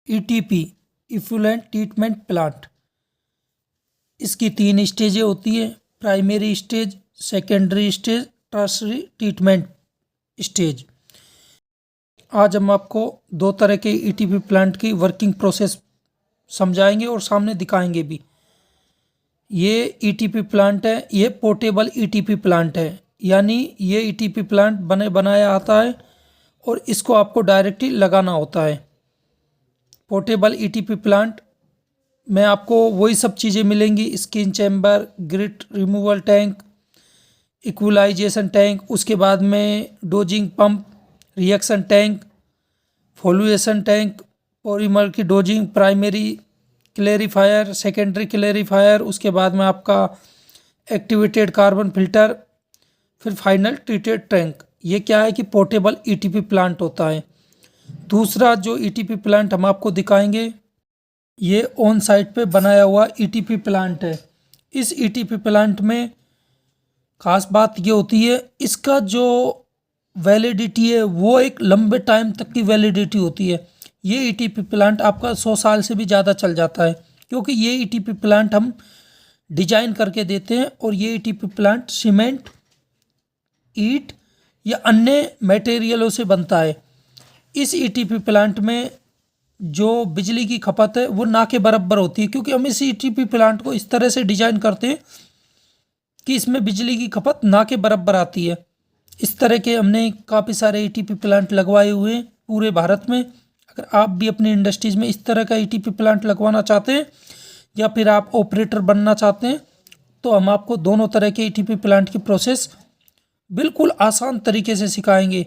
ETP effluent treatment plant, इसकी 3 स्टेजें होती है, primary stage, secondary stage, tertiary treatment stage. आज हम आपको 2 तरह के ईटीपी प्लांट की वर्किंग प्रोसेस समझाएंगे और सामने दिखाएंगे भी। ये ईटीपी प्लांट है, ये पोर्टेबल ईटीपी प्लांट है, यानी ये ईटीपी प्लांट बने बनाया आता है और इसको आपको डायरेक्टली लगाना होता है। पोर्टेबल ईटीपी प्लांट में आपको वही सब चीज़ें मिलेंगी, screen chamber, grit removal tank, equalization tank, उसके बाद में dosing pump, reaction tank, flotation tank, polymer की dosing, primary clarifier, secondary clarifier, उसके बाद में आपका एक्टिवेटेड कार्बन फिल्टर, फिर फाइनल ट्रीटेड टैंक। ये क्या है कि पोर्टेबल ईटीपी प्लांट होता है। दूसरा जो ईटीपी प्लांट हम आपको दिखाएंगे, ये ऑन साइट पे बनाया हुआ ईटीपी प्लांट है। इस ईटीपी प्लांट में खास बात ये होती है, इसका जो वैलिडिटी है वो एक लंबे टाइम तक की वैलिडिटी होती है। ये ईटीपी प्लांट आपका 100 साल से भी ज़्यादा चल जाता है, क्योंकि ये ईटीपी प्लांट हम डिजाइन करके देते हैं और ये ईटीपी प्लांट सीमेंट, ईंट या अन्य मटेरियलों से बनता है। इस ईटीपी प्लांट में जो बिजली की खपत है वो ना के बराबर होती है, क्योंकि हम इस ईटीपी प्लांट को इस तरह से डिजाइन करते हैं कि इसमें बिजली की खपत ना के बराबर आती है। इस तरह के हमने काफ़ी सारे ईटीपी प्लांट लगवाए हुए हैं पूरे भारत में। अगर आप भी अपनी इंडस्ट्रीज़ में इस तरह का ईटीपी प्लांट लगवाना चाहते हैं या फिर आप ऑपरेटर बनना चाहते हैं, तो हम आपको दोनों तरह के ईटीपी प्लांट की प्रोसेस बिल्कुल आसान तरीके से सिखाएंगे,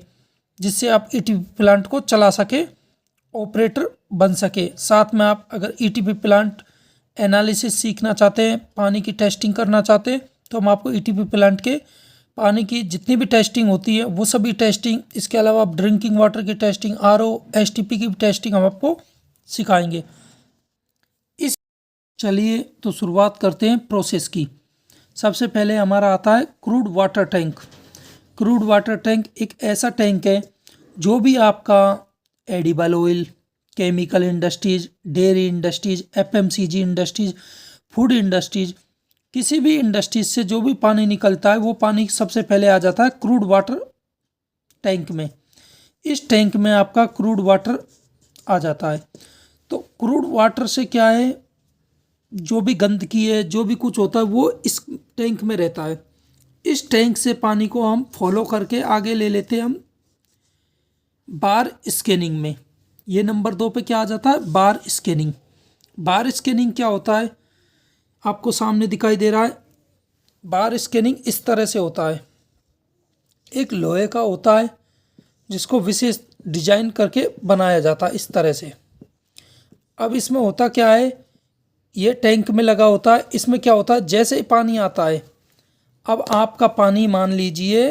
जिससे आप ईटीपी प्लांट को चला सके, ऑपरेटर बन सके। साथ में आप अगर ईटीपी प्लांट एनालिसिस सीखना चाहते हैं, पानी की टेस्टिंग करना चाहते हैं, तो हम आपको ईटीपी प्लांट के पानी की जितनी भी टेस्टिंग होती है वो सभी टेस्टिंग, इसके अलावा आप ड्रिंकिंग वाटर की टेस्टिंग, आरओ, एसटीपी की टेस्टिंग हम आपको सिखाएंगे। चलिए तो शुरुआत करते हैं प्रोसेस की। सबसे पहले हमारा आता है crude water tank. Crude water tank एक ऐसा टैंक है जो भी आपका edible oil, chemical industries, dairy industries, FMCG industries, food industries, किसी भी इंडस्ट्रीज से जो भी पानी निकलता है वो पानी सबसे पहले आ जाता है क्रूड वाटर टैंक में। इस टैंक में आपका क्रूड वाटर आ जाता है। तो क्रूड वाटर से क्या है, जो भी गंदगी है, जो भी कुछ होता है वो इस टैंक में रहता है। इस टैंक से पानी को हम फॉलो करके आगे ले लेते हैं हम बार स्कैनिंग में। ये नंबर 2 पे क्या आ जाता है, बार स्कैनिंग। बार स्कैनिंग क्या होता है, आपको सामने दिखाई दे रहा है। बार स्कैनिंग इस तरह से होता है, एक लोहे का होता है जिसको विशेष डिजाइन करके बनाया जाता है इस तरह से। अब इसमें होता क्या है, ये टैंक में लगा होता है। इसमें क्या होता है, जैसे ही पानी आता है, अब आपका पानी, मान लीजिए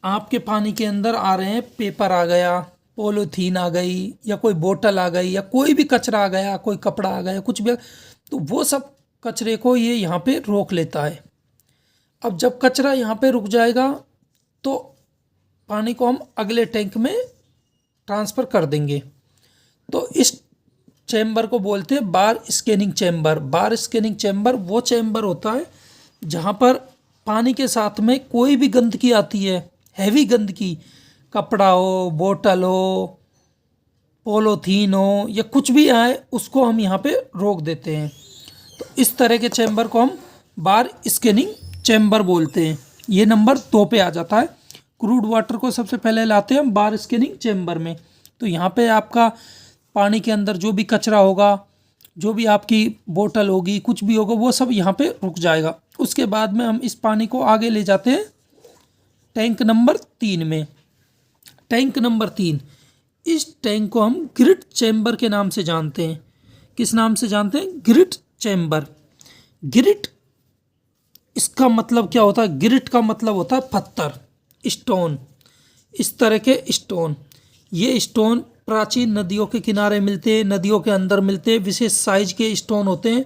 आपके पानी के अंदर आ रहे हैं, पेपर आ गया, पॉलीथीन आ गई, या कोई बोतल आ गई, या कोई भी कचरा आ गया, कोई कपड़ा आ गया, कुछ भी, तो वो सब कचरे को ये यहाँ पे रोक लेता है। अब जब कचरा यहाँ पे रुक जाएगा तो पानी को हम अगले टैंक में ट्रांसफ़र कर देंगे। तो इस चैम्बर को बोलते हैं बार स्कैनिंग चैम्बर। बार स्कैनिंग चैम्बर वो चैम्बर होता है जहाँ पर पानी के साथ में कोई भी गंदगी आती है, हैवी गंदगी, कपड़ा हो, बोतल हो, पॉलीथीन हो, या कुछ भी आए, उसको हम यहाँ पे रोक देते हैं। तो इस तरह के चैम्बर को हम बार स्कैनिंग चैम्बर बोलते हैं। ये नंबर 2 पे आ जाता है। क्रूड वाटर को सबसे पहले लाते हैं हम बार स्कैनिंग चैम्बर में। तो यहाँ पे आपका पानी के अंदर जो भी कचरा होगा, जो भी आपकी बोतल होगी, कुछ भी होगा, वो सब यहाँ पे रुक जाएगा। उसके बाद में हम इस पानी को आगे ले जाते हैं टैंक नंबर 3 में। टैंक नंबर 3, इस टैंक को हम ग्रिट चैम्बर के नाम से जानते हैं। किस नाम से जानते हैं, ग्रिट चैम्बर। ग्रिट, इसका मतलब क्या होता है, ग्रिट का मतलब होता है पत्थर, स्टोन। इस तरह के स्टोन, ये स्टोन प्राचीन नदियों के किनारे मिलते हैं, नदियों के अंदर मिलते हैं, विशेष साइज के स्टोन होते हैं।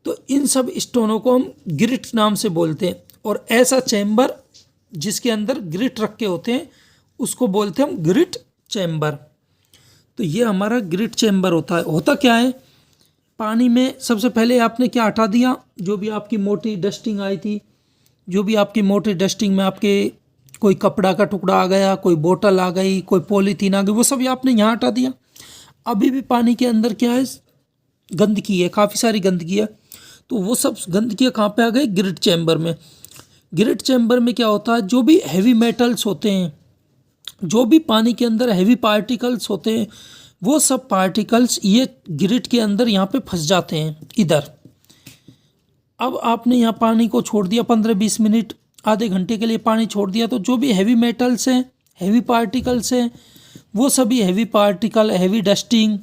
तो इन सब स्टोनों को हम ग्रिट नाम से बोलते हैं। और ऐसा चैम्बर जिसके अंदर ग्रिट रखे होते हैं उसको बोलते हैं हम ग्रिट चैम्बर। तो ये हमारा ग्रिट चेम्बर होता है। होता क्या है, पानी में सबसे पहले आपने क्या हटा दिया, जो भी आपकी मोटी डस्टिंग आई थी, जो भी आपकी मोटी डस्टिंग में आपके कोई कपड़ा का टुकड़ा आ गया, कोई बोतल आ गई, कोई पॉलीथीन आ गई, वो सब आपने यहाँ हटा दिया। अभी भी पानी के अंदर क्या है, गंदगी है, काफ़ी सारी गंदगी है। तो वो सब गंदगी कहाँ पे आ गई, ग्रिट चैम्बर में। ग्रिट चैम्बर में क्या होता है, जो भी हैवी मेटल्स होते हैं, जो भी पानी के अंदर हैवी पार्टिकल्स होते हैं, वो सब पार्टिकल्स ये ग्रिट के अंदर यहाँ पे फंस जाते हैं इधर। अब आपने यहाँ पानी को छोड़ दिया 15-20 मिनट, आधे घंटे के लिए पानी छोड़ दिया, तो जो भी हैवी मेटल्स हैं, हैवी पार्टिकल्स हैं, वो सभी heavy particle, heavy dusting,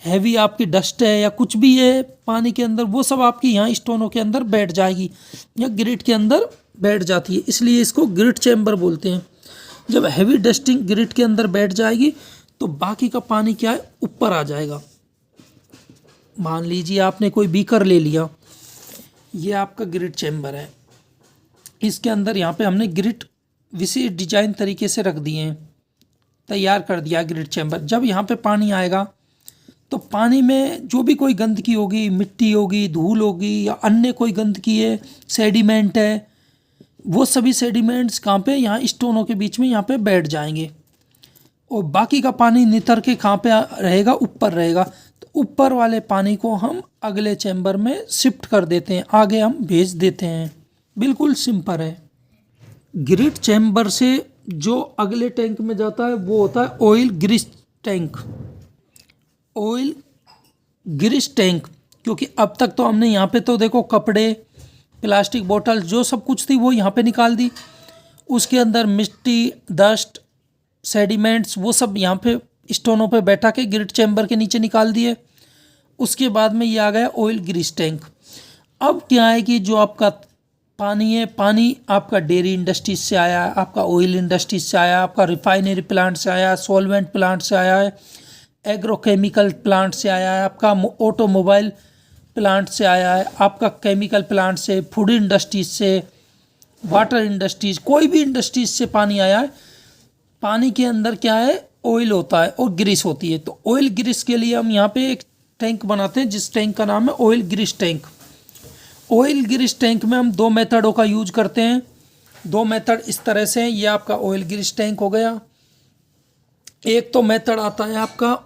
heavy आपकी डस्ट है या कुछ भी है पानी के अंदर, वो सब आपकी यहाँ स्टोनों के अंदर बैठ जाएगी या ग्रिट के अंदर बैठ जाती है। इसलिए इसको ग्रिट चैम्बर बोलते हैं। जब हैवी डस्टिंग ग्रिट के अंदर बैठ जाएगी तो बाकी का पानी क्या है, ऊपर आ जाएगा। मान लीजिए आपने कोई बीकर ले लिया, ये आपका ग्रिट चैम्बर है, इसके अंदर यहाँ पे हमने ग्रिट विशेष डिजाइन तरीके से रख दिए हैं, तैयार कर दिया ग्रिट चैम्बर। जब यहाँ पे पानी आएगा तो पानी में जो भी कोई गंदगी होगी, मिट्टी होगी, धूल होगी या अन्य कोई गंदगी है, सेडिमेंट है, वो सभी सेडिमेंट्स कहाँ पे, यहाँ स्टोनों के बीच में यहाँ पे बैठ जाएंगे और बाकी का पानी नितर के कहाँ पे रहेगा, ऊपर रहेगा। तो ऊपर वाले पानी को हम अगले चैम्बर में शिफ्ट कर देते हैं, आगे हम भेज देते हैं। बिल्कुल सिंपल है। ग्रिट चैम्बर से जो अगले टैंक में जाता है वो होता है oil Greece tank. Oil Greece tank, क्योंकि अब तक तो हमने यहाँ पे तो देखो कपड़े, प्लास्टिक बोतल, जो सब कुछ थी वो यहाँ पे निकाल दी, उसके अंदर मिट्टी, डस्ट, सेडिमेंट्स, वो सब यहाँ पे स्टोनों पे बैठा के ग्रिट चैम्बर के नीचे निकाल दिए। उसके बाद में ये आ गया ऑयल ग्रीस टैंक। अब क्या है कि जो आपका पानी है, पानी आपका डेयरी इंडस्ट्रीज से आया है, आपका ऑयल इंडस्ट्रीज से आया, आपका रिफाइनरी प्लांट से आया है, सॉल्वेंट प्लांट से आया है, एग्रोकेमिकल प्लांट से आया है, आपका ऑटोमोबाइल प्लांट से आया है, आपका केमिकल प्लांट से, फूड इंडस्ट्रीज से, वाटर इंडस्ट्रीज, कोई भी इंडस्ट्रीज से पानी आया है। पानी के अंदर क्या है, ऑयल होता है और ग्रीस होती है। तो ऑयल ग्रीस के लिए हम यहाँ पे एक टैंक बनाते हैं, जिस टैंक का नाम है oil Greece tank. Oil Greece tank में हम 2 मेथडों का यूज करते हैं। 2 मेथड इस तरह से हैं। ये आपका ऑयल ग्रीस टैंक हो गया। एक तो मेथड आता है आपका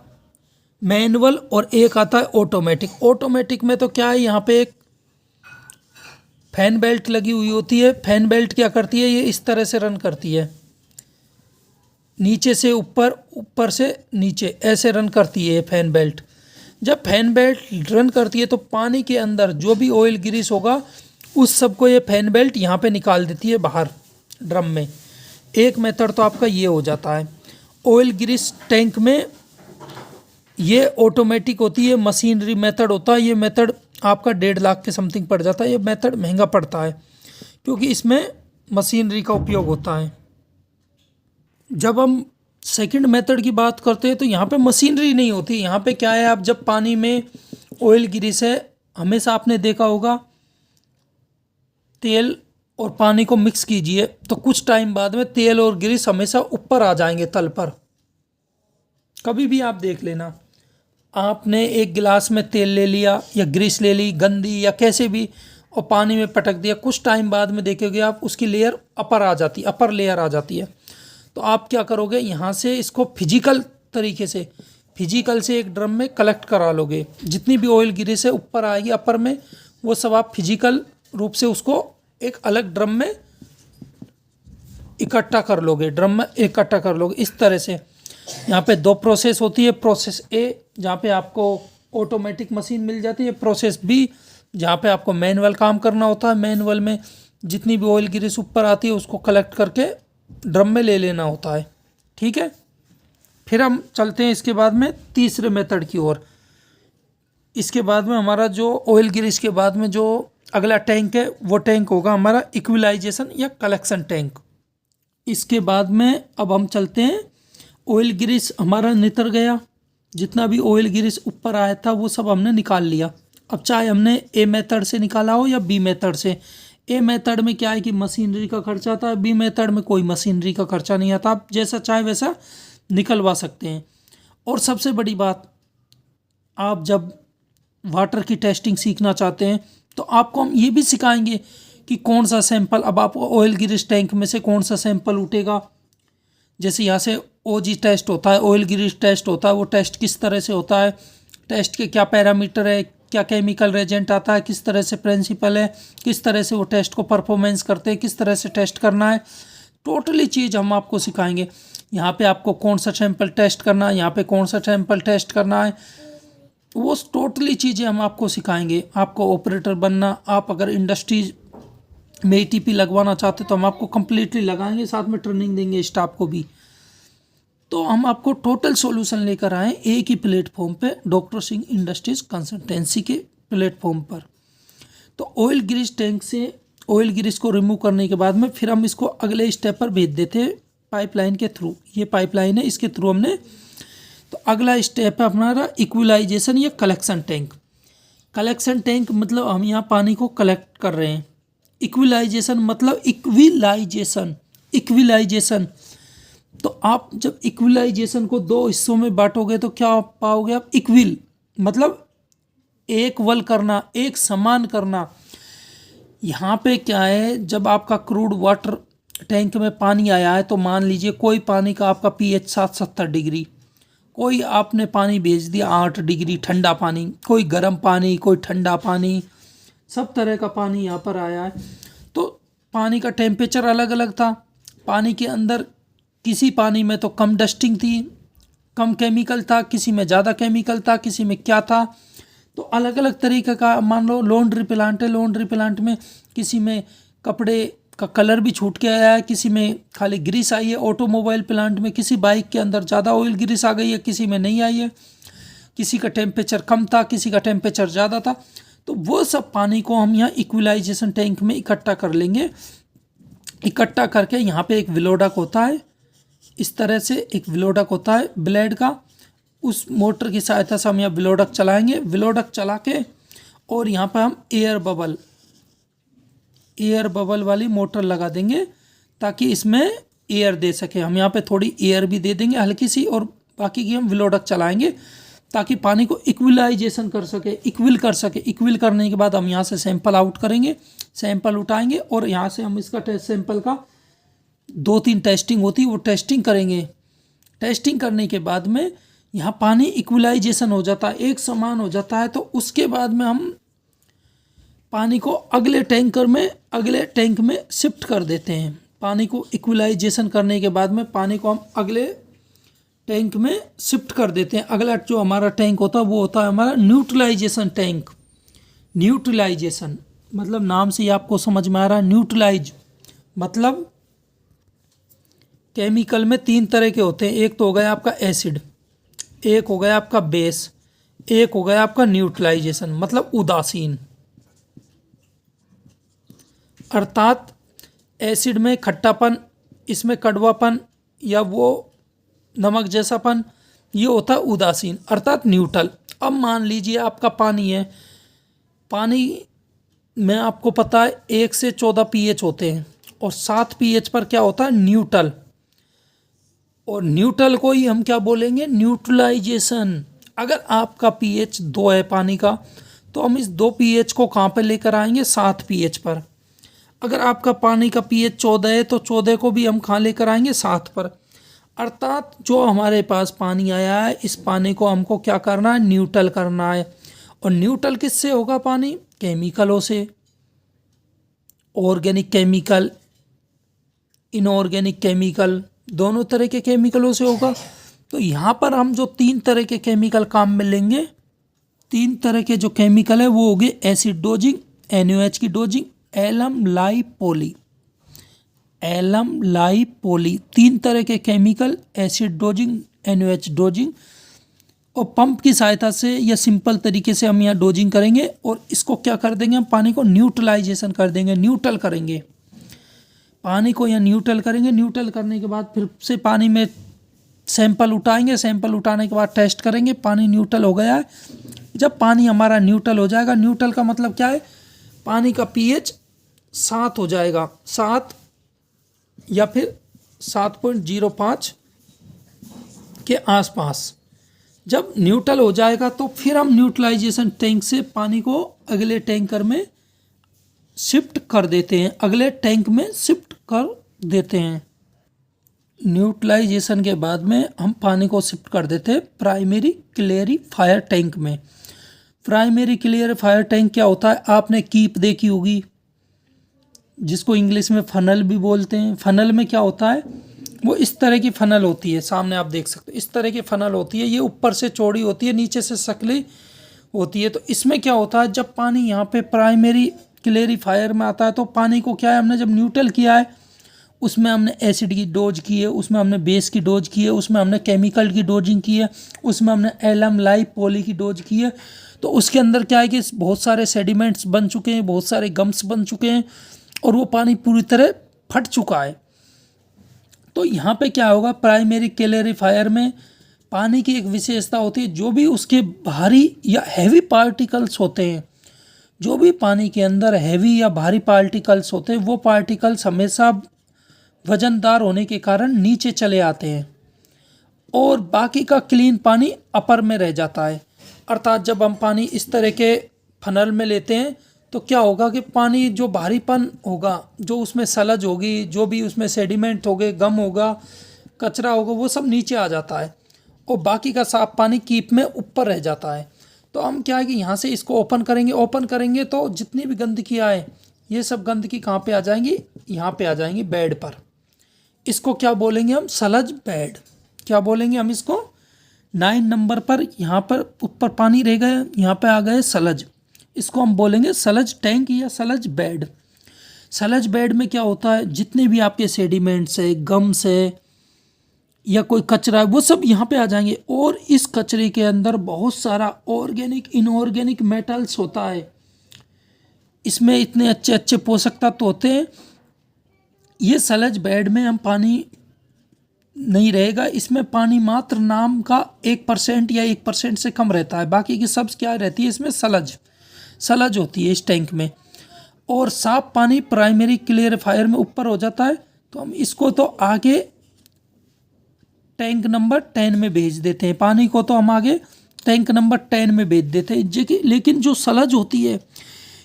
मैनुअल और एक आता है ऑटोमेटिक। ऑटोमेटिक में तो क्या है, यहाँ पे एक फैन बेल्ट लगी हुई होती है। फैन बेल्ट क्या करती है, ये इस तरह से रन करती है, नीचे से ऊपर, ऊपर से नीचे, ऐसे रन करती है ये फैन बेल्ट। जब फैन बेल्ट रन करती है तो पानी के अंदर जो भी ऑयल ग्रीस होगा उस सब को ये फैन बेल्ट यहाँ पे निकाल देती है बाहर ड्रम में। एक मेथड तो आपका ये हो जाता है। ऑयल ग्रीस टैंक में ये ऑटोमेटिक होती है, मशीनरी मेथड होता है। ये मेथड आपका 1.5 लाख के समथिंग पड़ जाता है। ये मेथड महंगा पड़ता है क्योंकि इसमें मशीनरी का उपयोग होता है। जब हम सेकंड मेथड की बात करते हैं तो यहाँ पे मशीनरी नहीं होती। यहाँ पे क्या है, आप जब पानी में ऑयल ग्रीस है, हमेशा आपने देखा होगा तेल और पानी को मिक्स कीजिए तो कुछ टाइम बाद में तेल और ग्रीस हमेशा ऊपर आ जाएंगे तल पर। कभी भी आप देख लेना, आपने एक गिलास में तेल ले लिया या ग्रीस ले ली गंदी या कैसे भी और पानी में पटक दिया, कुछ टाइम बाद में देखोगे आप उसकी लेयर अपर आ जाती है, अपर लेयर आ जाती है। तो आप क्या करोगे, यहाँ से इसको फिजिकल तरीके से, फिजिकल से एक ड्रम में कलेक्ट करा लोगे। जितनी भी ऑयल ग्रीस है ऊपर आएगी अपर में, वो सब आप फिजिकल रूप से उसको एक अलग ड्रम में इकट्ठा कर लोगे, ड्रम में इकट्ठा कर लोगे इस तरह से। यहाँ पे 2 प्रोसेस होती है। प्रोसेस ए जहाँ पे आपको ऑटोमेटिक मशीन मिल जाती है, प्रोसेस बी जहाँ पे आपको मैनुअल काम करना होता है। मैनुअल में जितनी भी ऑयल ग्रीस ऊपर आती है उसको कलेक्ट करके ड्रम में ले लेना होता है। ठीक है, फिर हम चलते हैं इसके बाद में तीसरे मेथड की ओर। इसके बाद में हमारा जो ऑयल ग्रीस के बाद में जो अगला टैंक है वो टैंक होगा हमारा इक्विलाइजेशन या कलेक्शन टैंक। इसके बाद में अब हम चलते हैं, ऑयल ग्रीस हमारा नितर गया, जितना भी ऑयल ग्रीस ऊपर आया था वो सब हमने निकाल लिया। अब चाहे हमने ए मेथड से निकाला हो या बी मेथड से। ए मेथड में क्या है कि मशीनरी का खर्चा आता है, बी मेथड में कोई मशीनरी का खर्चा नहीं आता, आप जैसा चाहे वैसा निकलवा सकते हैं। और सबसे बड़ी बात, आप जब वाटर की टेस्टिंग सीखना चाहते हैं तो आपको हम ये भी सिखाएंगे कि कौन सा सैंपल, अब आपको ऑयल गिरिश टैंक में से कौन सा सैंपल उठेगा। जैसे यहाँ से ओजी टेस्ट होता है, ऑयल गिरिश टेस्ट होता है, वो टेस्ट किस तरह से होता है, टेस्ट के क्या पैरामीटर है, क्या केमिकल रेजेंट आता है, किस तरह से प्रिंसिपल है, किस तरह से वो टेस्ट को परफॉर्मेंस करते हैं, किस तरह से टेस्ट करना है, टोटली चीज़ हम आपको सिखाएंगे। यहाँ पे आपको कौन सा सैंपल टेस्ट करना है, यहाँ पे कौन सा सैंपल टेस्ट करना है, वो टोटली चीज़ें हम आपको सिखाएंगे। आपको ऑपरेटर बनना, आप अगर इंडस्ट्रीज में एटीपी लगवाना चाहते तो हम आपको कम्प्लीटली लगाएंगे, साथ में ट्रेनिंग देंगे स्टाफ को भी। तो हम आपको टोटल सॉल्यूशन लेकर आए एक ही प्लेटफॉर्म पे, डॉक्टर सिंह इंडस्ट्रीज कंसल्टेंसी के प्लेटफॉर्म पर। तो ऑयल ग्रीस टैंक से ऑयल ग्रीस को रिमूव करने के बाद में फिर हम इसको अगले स्टेप पर भेज देते हैं पाइपलाइन के थ्रू। ये पाइपलाइन है, इसके थ्रू हमने, तो अगला स्टेप है हमारा इक्विलाइजेशन या कलेक्शन टैंक। कलेक्शन टैंक मतलब हम यहाँ पानी को कलेक्ट कर रहे हैं। इक्विलाइजेशन मतलब इक्विलाइजेशन तो आप जब इक्विलाइजेशन को दो हिस्सों में बांटोगे तो क्या पाओगे आप, इक्विल मतलब एक वल करना, एक समान करना। यहाँ पे क्या है, जब आपका क्रूड वाटर टैंक में पानी आया है तो मान लीजिए कोई पानी का आपका पीएच 70 डिग्री, कोई आपने पानी भेज दिया 8 डिग्री ठंडा पानी, कोई गर्म पानी, कोई ठंडा पानी, सब तरह का पानी यहाँ पर आया है। तो पानी का टेम्परेचर अलग अलग था, पानी के अंदर किसी पानी में तो कम डस्टिंग थी, कम केमिकल था, किसी में ज़्यादा केमिकल था, किसी में क्या था, तो अलग अलग तरीके का। मान लो लॉन्ड्री प्लांट है, लॉन्ड्री प्लांट में किसी में कपड़े का कलर भी छूट के आया है, किसी में खाली ग्रीस आई है। ऑटोमोबाइल प्लांट में किसी बाइक के अंदर ज़्यादा ऑयल ग्रीस आ गई है, किसी में नहीं आई है, किसी का टेम्परेचर कम था, किसी का टेम्परेचर ज़्यादा था। तो वो सब पानी को हम यहाँ इक्विलाइजेशन टैंक में इकट्ठा कर लेंगे। इकट्ठा करके यहाँ पे एक विलोडक होता है, इस तरह से एक विलोडक होता है ब्लेड का, उस मोटर की सहायता से हम यहाँ विलोडक चलाएंगे। विलोडक चला के और यहाँ पर हम एयर बबल वाली मोटर लगा देंगे ताकि इसमें एयर दे सके। हम यहाँ पे थोड़ी एयर भी दे देंगे हल्की सी, और बाकी की हम विलोडक चलाएंगे ताकि पानी को इक्विलाइजेशन कर सके, इक्विल कर सके। इक्विल करने के बाद हम यहाँ से सैंपल आउट करेंगे, सैंपल उठाएंगे और यहाँ से हम इसका टेस्ट सैंपल का 2-3 टेस्टिंग होती है, वो टेस्टिंग करेंगे। टेस्टिंग करने के बाद में यहाँ पानी इक्विलाइजेशन हो जाता है, एक समान हो जाता है। तो उसके बाद में हम पानी को अगले टैंक में शिफ्ट कर देते हैं। पानी को इक्विलाइजेशन करने के बाद में पानी को हम अगले टैंक में शिफ्ट कर देते हैं। अगला जो हमारा टैंक होता है वो होता है हमारा न्यूट्रलाइजेशन टैंक। न्यूट्रलाइजेशन मतलब नाम से ही आपको समझ में आ रहा है, न्यूट्रलाइज मतलब केमिकल में 3 तरह के होते हैं। एक तो हो गया आपका एसिड, एक हो गया आपका बेस, एक हो गया आपका न्यूट्रलाइजेशन मतलब उदासीन। अर्थात एसिड में खट्टापन, इसमें कड़वापन या वो नमक जैसापन, ये होता है उदासीन अर्थात न्यूट्रल। अब मान लीजिए आपका पानी है, पानी में आपको पता है 1 से 14 पीएच होते हैं और 7 पीएच पर क्या होता है, न्यूट्रल। और न्यूट्रल को ही हम क्या बोलेंगे, न्यूट्रलाइजेशन। अगर आपका पीएच 2 है पानी का तो हम इस 2 पीएच को कहाँ पे लेकर आएंगे, 7 पीएच पर। अगर आपका पानी का पीएच 14 है तो 14 को भी हम कहाँ लेकर आएंगे, 7 पर। अर्थात जो हमारे पास पानी आया है इस पानी को हमको क्या करना है, न्यूट्रल करना है। और न्यूट्रल किससे होगा पानी, केमिकलों से, ऑर्गेनिक केमिकल, इनऑर्गेनिक केमिकल, दोनों तरह के केमिकलों से होगा। तो यहाँ पर हम जो 3 तरह के केमिकल काम में लेंगे, 3 तरह के जो केमिकल है वो हो गए एसिड डोजिंग, NaOH की डोजिंग, एलम लाई पोली, 3 तरह के chemical, acid dosing, NaOH dosing. और पंप की सहायता से या सिंपल तरीके से हम यहाँ डोजिंग करेंगे और इसको क्या कर देंगे, हम पानी को न्यूट्रलाइजेशन कर देंगे, न्यूट्रल करेंगे पानी को, या न्यूट्रल करेंगे। न्यूट्रल करने के बाद फिर से पानी में सैंपल उठाएंगे, सैंपल उठाने के बाद टेस्ट करेंगे, पानी न्यूट्रल हो गया है। जब पानी हमारा न्यूट्रल हो जाएगा, न्यूट्रल का मतलब क्या है, पानी का पीएच 7 हो जाएगा, 7 या फिर 7.05 के आसपास। जब न्यूट्रल हो जाएगा तो फिर हम न्यूट्रलाइजेशन टैंक से पानी को अगले टैंकर में शिफ्ट कर देते हैं, अगले टैंक में शिफ्ट कर देते हैं। न्यूट्रलाइजेशन के बाद में हम पानी को शिफ्ट कर देते हैं प्राइमरी क्लेरिफायर टैंक में। प्राइमरी क्लेरिफायर टैंक क्या होता है, आपने कीप देखी होगी, जिसको इंग्लिश में फनल भी बोलते हैं। फनल में क्या होता है, वो इस तरह की फनल होती है, सामने आप देख सकते हो इस तरह की फनल होती है। ये ऊपर से चौड़ी होती है, नीचे से सकली होती है। तो इसमें क्या होता है, जब पानी यहाँ पे प्राइमरी क्लेरिफायर में आता है तो पानी को क्या है, हमने जब न्यूट्रल किया है उसमें हमने एसिड की डोज की है, उसमें हमने बेस की डोज की है, उसमें हमने केमिकल की डोजिंग की है, उसमें हमने एलम लाई पॉली की डोज की है। तो उसके अंदर क्या है कि बहुत सारे सेडिमेंट्स बन चुके हैं, बहुत सारे गम्स बन चुके हैं और वो पानी पूरी तरह फट चुका है। तो यहाँ पे क्या होगा, प्राइमरी क्लेरिफायर में पानी की एक विशेषता होती है, जो भी उसके भारी या हैवी पार्टिकल्स होते हैं, जो भी पानी के अंदर हैवी या भारी पार्टिकल्स होते हैं, वो पार्टिकल्स हमेशा वजनदार होने के कारण नीचे चले आते हैं और बाकी का क्लीन पानी अपर में रह जाता है। अर्थात जब हम पानी इस तरह के फनल में लेते हैं तो क्या होगा कि पानी जो भारीपन होगा, जो उसमें सलज होगी, जो भी उसमें सेडिमेंट होगे, गम होगा, कचरा होगा, वो सब नीचे आ जाता है और बाकी का साफ पानी कीप में ऊपर रह जाता है। तो हम क्या है कि यहाँ से इसको ओपन करेंगे तो जितनी भी गंदगी आए, ये सब गंदगी कहाँ पे आ जाएंगी, यहाँ पे आ जाएंगी बेड पर। इसको क्या बोलेंगे हम, सलज बेड। क्या बोलेंगे हम इसको, 9 नंबर पर यहाँ पर ऊपर पानी रह गया, यहाँ पे आ गए सलज, इसको हम बोलेंगे सलज टैंक या सलज बेड। सलज बेड में क्या होता है, जितने भी आपके सेडिमेंट्स है, गम्स है या कोई कचरा है, वो सब यहाँ पे आ जाएंगे और इस कचरे के अंदर बहुत सारा ऑर्गेनिक इनऑर्गेनिक मेटल्स होता है। इसमें इतने अच्छे अच्छे पोषक तत्व होते हैं। ये सलज बेड में हम पानी नहीं रहेगा, इसमें पानी मात्र नाम का 1% या 1% से कम रहता है, बाकी की सब क्या रहती है, इसमें सलज होती है इस टैंक में। और साफ पानी प्राइमरी क्लेरिफायर में ऊपर हो जाता है। तो हम इसको तो आगे टैंक नंबर 10 में भेज देते हैं, पानी को तो हम आगे टैंक नंबर 10 में भेज देते हैं। लेकिन जो सलज होती है,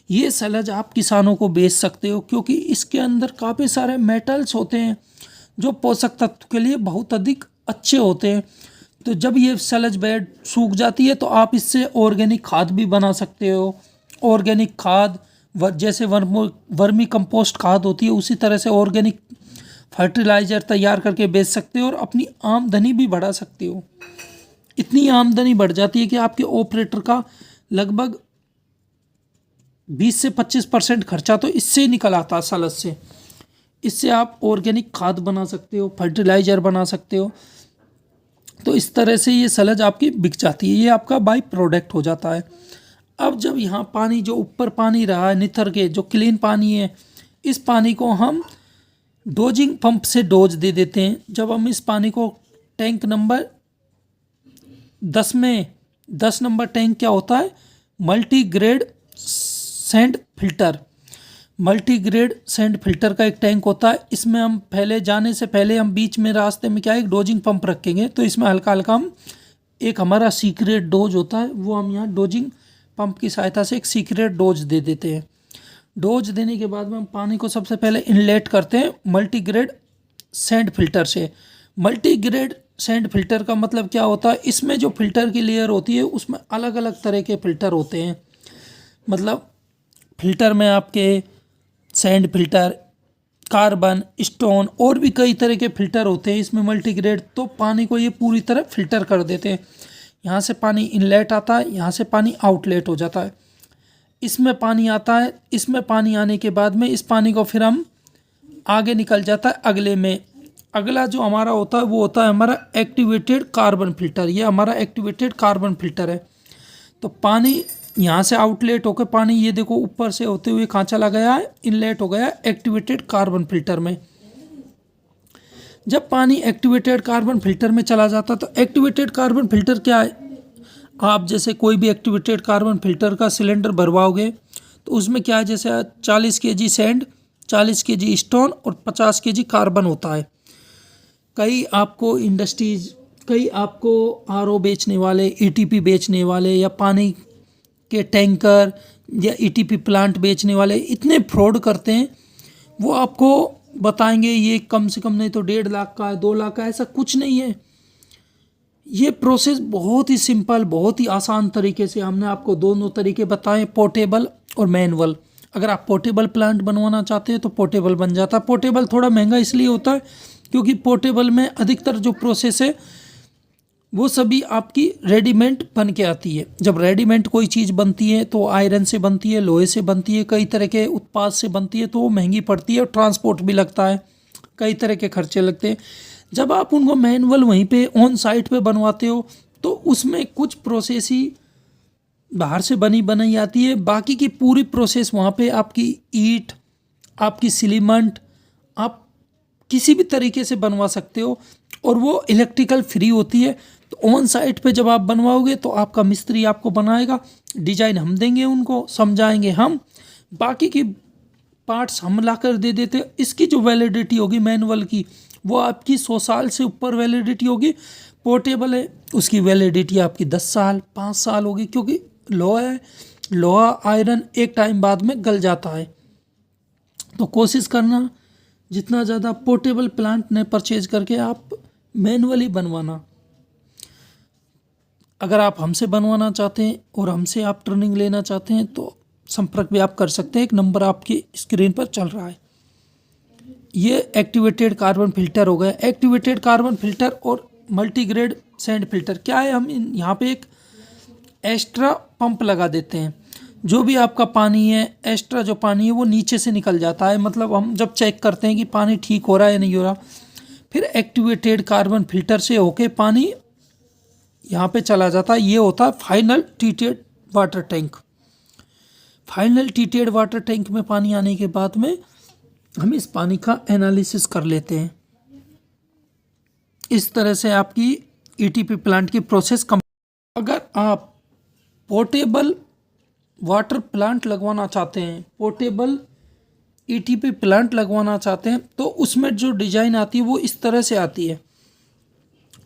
ये सलज आप किसानों को बेच सकते हो, क्योंकि इसके अंदर काफ़ी सारे मेटल्स होते हैं जो पोषक तत्व के लिए बहुत अधिक अच्छे होते हैं। तो जब ये सलज बेड सूख जाती है तो आप इससे ऑर्गेनिक खाद भी बना सकते हो। ऑर्गेनिक खाद जैसे वर्मी कंपोस्ट खाद होती है, उसी तरह से ऑर्गेनिक फर्टिलाइज़र तैयार करके बेच सकते हो और अपनी आमदनी भी बढ़ा सकते हो। इतनी आमदनी बढ़ जाती है कि आपके ऑपरेटर का लगभग 20 से 25% खर्चा तो इससे निकल आता है, सलज से। इससे आप ऑर्गेनिक खाद बना सकते हो, फर्टिलाइज़र बना सकते हो। तो इस तरह से ये सलज आपकी बिक जाती है, ये आपका बाई प्रोडक्ट हो जाता है। अब जब यहाँ पानी जो ऊपर पानी रहा है निथर के, जो क्लीन पानी है, इस पानी को हम डोजिंग पंप से डोज दे देते हैं। जब हम इस पानी को टैंक नंबर 10 में, 10 नंबर टैंक क्या होता है, multi grade sand filter. Multi grade sand filter का एक टैंक होता है। इसमें हम पहले जाने से पहले हम बीच में रास्ते में क्या है, एक डोजिंग पंप रखेंगे। तो इसमें हल्का हल्का हम एक हमारा सीक्रेट डोज होता है, वो हम यहाँ डोजिंग पंप की सहायता से एक सीक्रेट डोज दे देते हैं। डोज देने के बाद में हम पानी को सबसे पहले इनलेट करते हैं मल्टी ग्रेड सैंड फिल्टर से। मल्टी ग्रेड सैंड फिल्टर का मतलब क्या होता है, इसमें जो फिल्टर की लेयर होती है उसमें अलग अलग तरह के फिल्टर होते हैं। मतलब फिल्टर में आपके सैंड फिल्टर, कार्बन, स्टोन और भी कई तरह के फिल्टर होते हैं इसमें मल्टीग्रेड। तो पानी को ये पूरी तरह फिल्टर कर देते हैं। यहाँ से पानी इनलेट आता है, यहाँ से पानी आउटलेट हो जाता है। इसमें पानी आता है, इसमें पानी आने के बाद में इस पानी को फिर हम आगे निकल जाता है अगले में। अगला जो हमारा होता है वो होता है हमारा एक्टिवेटेड कार्बन फिल्टर। ये हमारा एक्टिवेटेड कार्बन फिल्टर है। तो पानी यहाँ से आउटलेट होकर पानी ये देखो ऊपर से होते हुए कहाँ चला गया है, इनलेट हो गया एक्टिवेटेड कार्बन फिल्टर में। जब पानी एक्टिवेटेड कार्बन फिल्टर में चला जाता तो एक्टिवेटेड कार्बन फिल्टर क्या है, आप जैसे कोई भी एक्टिवेटेड कार्बन फिल्टर का सिलेंडर भरवाओगे तो उसमें क्या है, जैसे 40 kg सैंड, 40 kg स्टोन और 50 kg कार्बन होता है। कई आपको इंडस्ट्रीज कई आपको आरओ बेचने वाले, ईटीपी बेचने वाले या पानी के टैंकर या ईटीपी प्लांट बेचने वाले इतने फ्रॉड करते हैं। वो आपको बताएंगे ये कम से कम नहीं तो 1.5 लाख का है, 2 लाख का है। ऐसा कुछ नहीं है। ये प्रोसेस बहुत ही सिंपल, बहुत ही आसान तरीके से हमने आपको दोनों तरीके बताए, पोर्टेबल और मैनुअल। अगर आप पोर्टेबल प्लांट बनवाना चाहते हैं तो पोर्टेबल बन जाता है। पोर्टेबल थोड़ा महंगा इसलिए होता है क्योंकि पोर्टेबल में अधिकतर जो प्रोसेस है वो सभी आपकी रेडीमेड बन के आती है। जब रेडीमेड कोई चीज़ बनती है तो आयरन से बनती है, लोहे से बनती है, कई तरह के उत्पाद से बनती है, तो वो महंगी पड़ती है और ट्रांसपोर्ट भी लगता है, कई तरह के खर्चे लगते हैं। जब आप उनको मैनुअल वहीं पे ऑन साइट पे बनवाते हो तो उसमें कुछ प्रोसेस ही बाहर से बनी बनाई आती है, बाकी की पूरी प्रोसेस वहाँ पे आपकी ईंट, आपकी सीमेंट, आप किसी भी तरीके से बनवा सकते हो और वो इलेक्ट्रिकल फ्री होती है। तो ऑन साइट पे जब आप बनवाओगे तो आपका मिस्त्री आपको बनाएगा, डिजाइन हम देंगे, उनको समझाएंगे हम, बाकी की पार्ट्स हम ला कर दे देते हैं। इसकी जो वैलिडिटी होगी मैनुअल की वो आपकी 100 साल से ऊपर वैलिडिटी होगी। पोर्टेबल है उसकी वैलिडिटी आपकी 10 साल 5 साल होगी, क्योंकि लोहा है, लोहा आयरन एक टाइम बाद में गल जाता है। तो कोशिश करना जितना ज़्यादा पोर्टेबल प्लांट ने परचेज करके आप मैनुअली बनवाना। अगर आप हमसे बनवाना चाहते हैं और हमसे आप ट्रेनिंग लेना चाहते हैं तो संपर्क भी आप कर सकते हैं। एक नंबर आपकी स्क्रीन पर चल रहा है। ये एक्टिवेटेड कार्बन फिल्टर हो गया। एक्टिवेटेड कार्बन फिल्टर और मल्टीग्रेड सैंड फिल्टर क्या है, हम यहाँ पे एक एक्स्ट्रा पंप लगा देते हैं। जो भी आपका पानी है, एक्स्ट्रा जो पानी है वो नीचे से निकल जाता है। मतलब हम जब चेक करते हैं कि पानी ठीक हो रहा है या नहीं हो रहा, फिर एक्टिवेटेड कार्बन फिल्टर से होके पानी यहाँ पे चला जाता है। ये होता है final treated water tank. Final treated water tank में पानी आने के बाद में हम इस पानी का एनालिसिस कर लेते हैं। इस तरह से आपकी ईटीपी प्लांट की प्रोसेस कम। अगर आप पोर्टेबल वाटर प्लांट लगवाना चाहते हैं, पोर्टेबल ईटीपी प्लांट लगवाना चाहते हैं, तो उसमें जो डिज़ाइन आती है वो इस तरह से आती है।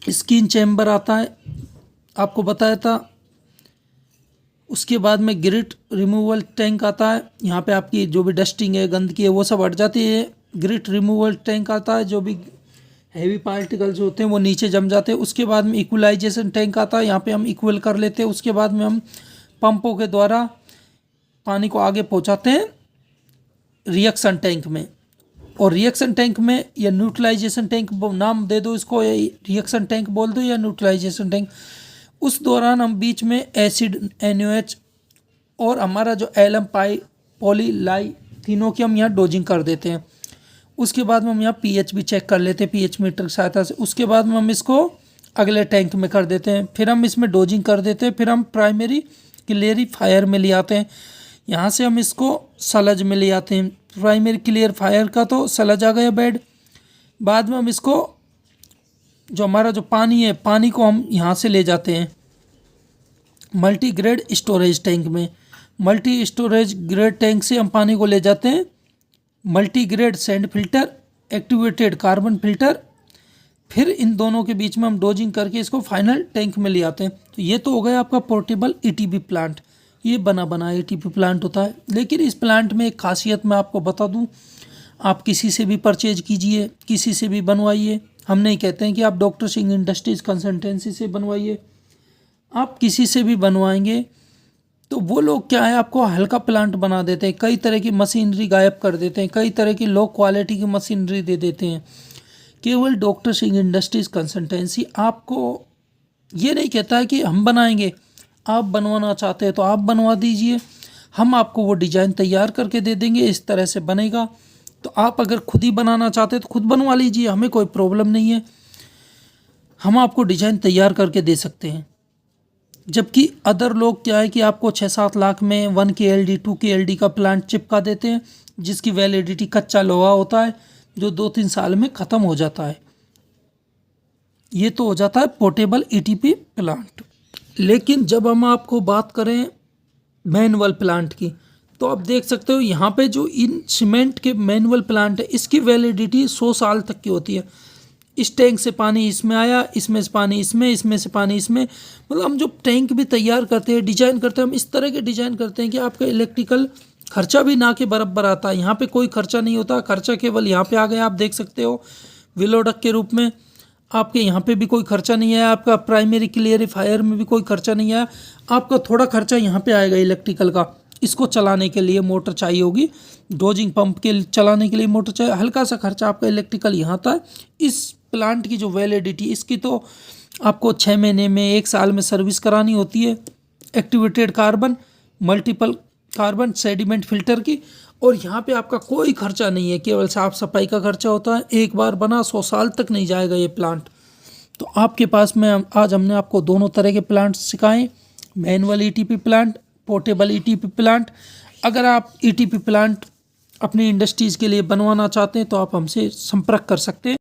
स्किन चैम्बर आता है, आपको बताया था। उसके बाद में ग्रिट रिमूवल टैंक आता है। यहाँ पे आपकी जो भी डस्टिंग है, गंदगी है, वो सब हट जाती है। ग्रिट रिमूवल टैंक आता है, जो भी हैवी पार्टिकल्स होते हैं वो नीचे जम जाते हैं। उसके बाद में इक्वलाइजेशन टैंक आता है, यहाँ पे हम इक्वल कर लेते हैं। उसके बाद में हम पंपों के द्वारा पानी को आगे पहुँचाते हैं रिएक्शन टैंक में। और रिएक्शन टैंक में या न्यूट्रलाइजेशन टैंक नाम दे दो इसको, या रिएक्शन टैंक बोल दो या न्यूट्रलाइजेशन टैंक। उस दौरान हम बीच में एसिड NaOH और हमारा जो एलम पाई पॉली लाई तीनों की हम यहाँ डोजिंग कर देते हैं। उसके बाद में हम यहाँ pH भी चेक कर लेते हैं pH मीटर की सहायता से। उसके बाद में हम इसको अगले टैंक में कर देते हैं। फिर हम इसमें डोजिंग कर देते हैं। फिर हम प्राइमरी क्लियरिफायर में ले आते हैं। यहाँ से हम इसको सलज में ले आते हैं। प्राइमरी क्लियरिफायर का तो सलज आ गया बेड। बाद में हम इसको जो हमारा जो पानी है, पानी को हम यहाँ से ले जाते हैं मल्टी ग्रेड स्टोरेज टैंक में। मल्टी स्टोरेज ग्रेड टैंक से हम पानी को ले जाते हैं multi grade sand filter, activated carbon filter. फिर इन दोनों के बीच में हम डोजिंग करके इसको फाइनल टैंक में ले आते हैं। तो ये तो हो गया आपका पोर्टेबल ईटीपी प्लांट। ये बना बना ईटीपी प्लांट होता है। लेकिन इस प्लांट में एक खासियत मैं आपको बता दूं, आप किसी से भी परचेज कीजिए, किसी से भी बनवाइए। हम नहीं कहते हैं कि आप डॉक्टर सिंह इंडस्ट्रीज़ कंसल्टेंसी से बनवाइए। आप किसी से भी बनवाएंगे तो वो लोग क्या है, आपको हल्का प्लांट बना देते हैं, कई तरह की मशीनरी गायब कर देते हैं, कई तरह की लो क्वालिटी की मशीनरी दे देते हैं। केवल डॉक्टर सिंह इंडस्ट्रीज़ कंसल्टेंसी आपको ये नहीं कहता है कि हम बनाएंगे, आप बनवाना चाहते हैं तो आप बनवा दीजिए, हम आपको वो डिज़ाइन तैयार करके दे देंगे, इस तरह से बनेगा। तो आप अगर खुद ही बनाना चाहते हैं तो खुद बनवा लीजिए, हमें कोई प्रॉब्लम नहीं है, हम आपको डिज़ाइन तैयार करके दे सकते हैं। जबकि अदर लोग क्या है कि आपको 6-7 लाख में 1 KLD 2 KLD का प्लांट चिपका देते हैं, जिसकी वैलिडिटी कच्चा लोहा होता है जो 2-3 साल में ख़त्म हो जाता है। ये तो हो जाता है पोर्टेबल ईटीपी प्लांट। लेकिन जब हम आपको बात करें मैनुअल प्लांट की, तो आप देख सकते हो यहाँ पे जो इन सीमेंट के मैनुअल प्लांट है इसकी वैलिडिटी 100 साल तक की होती है। इस टैंक से पानी इसमें आया, इसमें से पानी इसमें, इसमें से पानी इसमें। मतलब हम जो टैंक भी तैयार करते हैं, डिजाइन करते हैं, हम इस तरह के डिजाइन करते हैं कि आपका इलेक्ट्रिकल खर्चा भी ना के बराबर आता है। यहाँ पे कोई खर्चा नहीं होता, खर्चा केवल यहाँ पे आ गया, आप देख सकते हो विलोडक के रूप में। आपके यहाँ पे भी कोई खर्चा नहीं है, आपका प्राइमरी क्लियरिफायर में भी कोई खर्चा नहीं है। आपका थोड़ा खर्चा यहाँ पे आएगा इलेक्ट्रिकल का, इसको चलाने के लिए मोटर चाहिए होगी, डोजिंग पंप के चलाने के लिए मोटर चाहिए, हल्का सा खर्चा आपका इलेक्ट्रिकल यहाँ था। इस प्लांट की जो वैलिडिटी इसकी तो आपको 6 महीने में 1 साल में सर्विस करानी होती है। Activated carbon, multiple carbon, sediment filter की। और यहाँ पे आपका कोई खर्चा नहीं है, केवल साफ सफाई का खर्चा होता है। एक बार बना 100 साल तक नहीं जाएगा ये प्लांट। तो आपके पास में आज हमने आपको दोनों तरह के प्लांट सिखाए, manual ETP plant, portable ETP plant. अगर आप ईटीपी प्लांट अपनी इंडस्ट्रीज़ के लिए बनवाना चाहते हैं तो आप हमसे संपर्क कर सकते हैं।